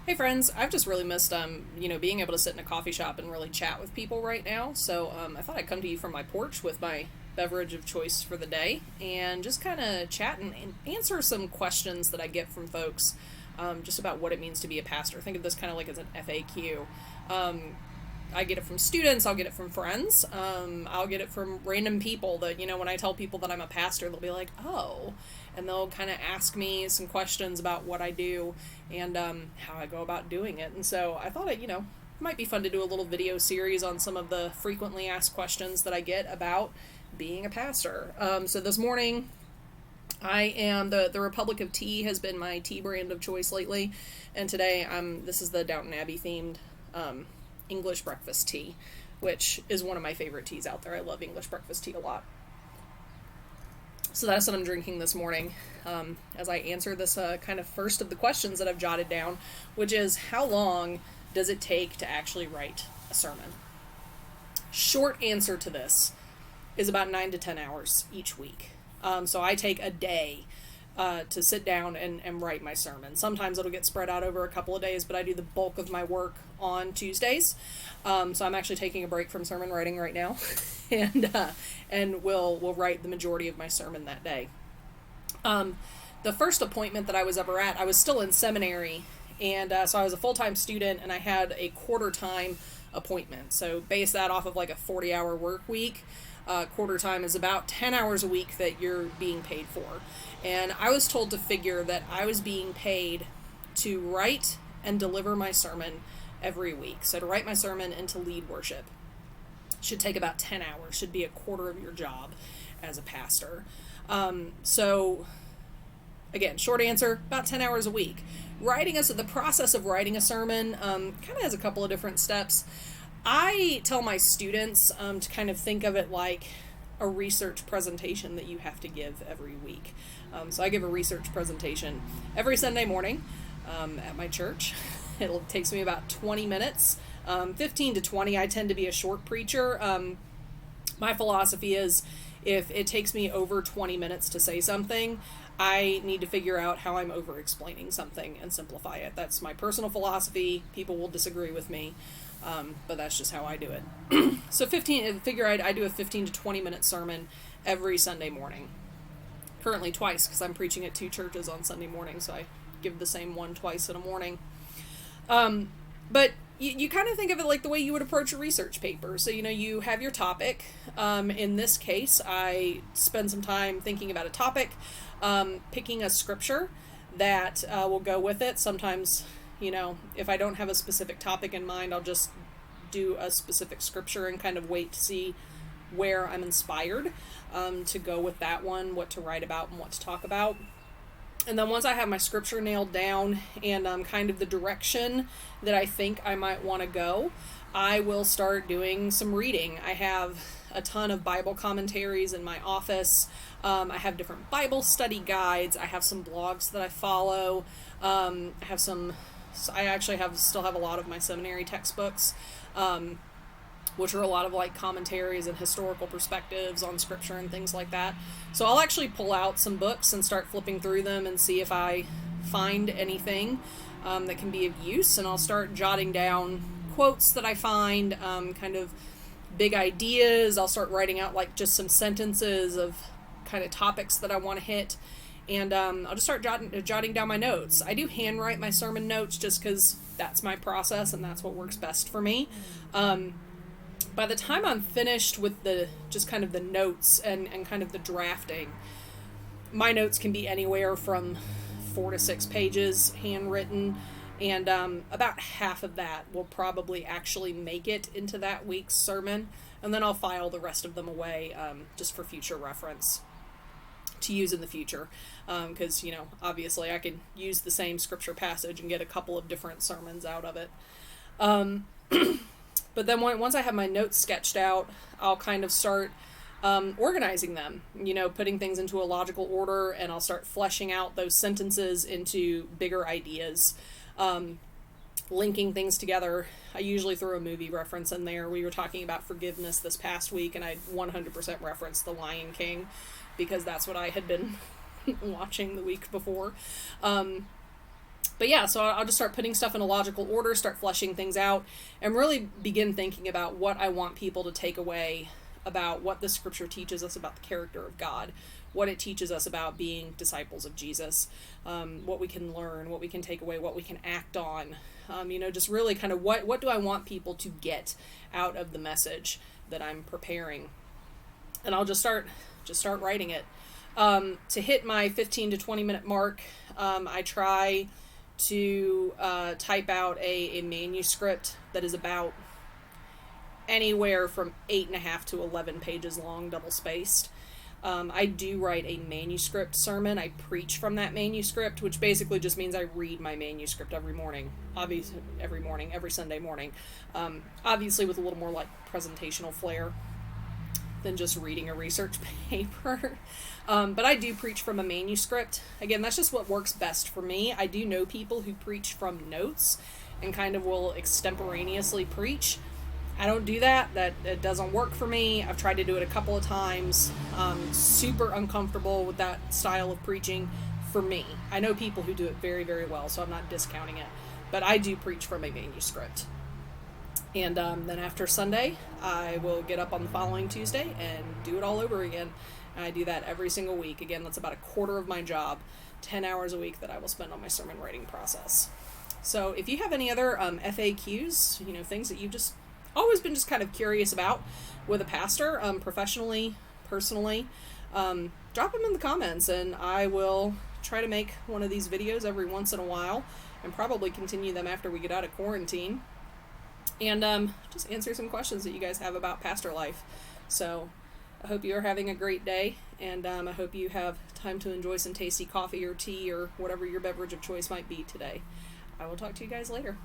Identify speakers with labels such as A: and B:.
A: Hey friends, I've just really missed being able to sit in a coffee shop and really chat with people right now. So I thought I'd come to you from my porch with my beverage of choice for the day and just kind of chat and answer some questions that I get from folks just about what it means to be a pastor. Think of this kind of like as an FAQ. Um, I get it from students, I'll get it from friends, I'll get it from random people that, when I tell people that I'm a pastor, they'll be like, oh, and they'll kind of ask me some questions about what I do and how I go about doing it. And so I thought it might be fun to do a little video series on some of the frequently asked questions that I get about being a pastor. So this morning, I am the Republic of Tea has been my tea brand of choice lately, and today this is the Downton Abbey themed English breakfast tea, which is one of my favorite teas out there. I love English breakfast tea a lot. So that's what I'm drinking this morning as I answer this kind of first of the questions that I've jotted down, which is how long does it take to actually write a sermon? Short answer to this is about 9 to 10 hours each week. So I take a day to sit down and write my sermon. Sometimes it'll get spread out over a couple of days, but I do the bulk of my work on Tuesdays. So I'm actually taking a break from sermon writing right now, and we'll write the majority of my sermon that day. The first appointment that I was ever at, I was still in seminary, and so I was a full-time student, and I had a quarter-time appointment. So base that off of like a 40-hour work week. Quarter time is about 10 hours a week that you're being paid for. And I was told to figure that I was being paid to write and deliver my sermon every week. So to write my sermon and to lead worship should take about 10 hours, should be a quarter of your job as a pastor. So again, short answer, about 10 hours a week. The process of writing a sermon kind of has a couple of different steps. I tell my students to kind of think of it like a research presentation that you have to give every week. So I give a research presentation every Sunday morning at my church. It takes me about 20 minutes, 15 to 20. I tend to be a short preacher. My philosophy is if it takes me over 20 minutes to say something, I need to figure out how I'm over-explaining something and simplify it. That's my personal philosophy. People will disagree with me. But that's just how I do it. So I do a 15 to 20 minute sermon every Sunday morning. Currently twice, because I'm preaching at 2 churches on Sunday morning, so I give the same one twice in a morning. But you kind of think of it like the way you would approach a research paper. So, you have your topic. In this case, I spend some time thinking about a topic, picking a scripture that will go with it. Sometimes, if I don't have a specific topic in mind, I'll just do a specific scripture and kind of wait to see where I'm inspired to go with that one, what to write about and what to talk about. And then once I have my scripture nailed down and kind of the direction that I think I might want to go, I will start doing some reading. I have a ton of Bible commentaries in my office. I have different Bible study guides. I have some blogs that I follow. I actually still have a lot of my seminary textbooks, which are a lot of like commentaries and historical perspectives on scripture and things like that. So I'll actually pull out some books and start flipping through them and see if I find anything that can be of use, and I'll start jotting down quotes that I find, kind of big ideas. I'll start writing out like just some sentences of kind of topics that I want to hit. And I'll just start jotting down my notes. I do handwrite my sermon notes just because that's my process and that's what works best for me. By the time I'm finished with the notes and kind of the drafting, my notes can be anywhere from 4 to 6 pages handwritten, and about half of that will probably actually make it into that week's sermon, and then I'll file the rest of them away just for future reference to use in the future, because obviously I can use the same scripture passage and get a couple of different sermons out of it. But then once I have my notes sketched out, I'll kind of start organizing them, putting things into a logical order, and I'll start fleshing out those sentences into bigger ideas, linking things together. I usually throw a movie reference in there. We were talking about forgiveness this past week, and I 100% referenced The Lion King because that's what I had been watching the week before. But yeah, so I'll just start putting stuff in a logical order, start fleshing things out, and really begin thinking about what I want people to take away about what the scripture teaches us about the character of God, what it teaches us about being disciples of Jesus, what we can learn, what we can take away, what we can act on, just really kind of what do I want people to get out of the message that I'm preparing. And I'll just start writing it. To hit my 15 to 20 minute mark, I try to type out a manuscript that is about anywhere from 8.5 to 11 pages long, double spaced. I do write a manuscript sermon. I preach from that manuscript, which basically just means I read my manuscript every morning. Obviously, every Sunday morning. Obviously with a little more like presentational flair than just reading a research paper. But I do preach from a manuscript. Again, that's just what works best for me. I do know people who preach from notes and kind of will extemporaneously preach. I don't do that. It doesn't work for me. I've tried to do it a couple of times. Super uncomfortable with that style of preaching for me. I know people who do it very, very well, so I'm not discounting it. But I do preach from a manuscript. And then after Sunday, I will get up on the following Tuesday and do it all over again. And I do that every single week. Again, that's about a quarter of my job, 10 hours a week that I will spend on my sermon writing process. So if you have any other FAQs, things that you've just always been just kind of curious about with a pastor, professionally, personally, drop them in the comments, and I will try to make one of these videos every once in a while and probably continue them after we get out of quarantine. And just answer some questions that you guys have about pastor life. So I hope you're having a great day, and I hope you have time to enjoy some tasty coffee or tea or whatever your beverage of choice might be today. I will talk to you guys later.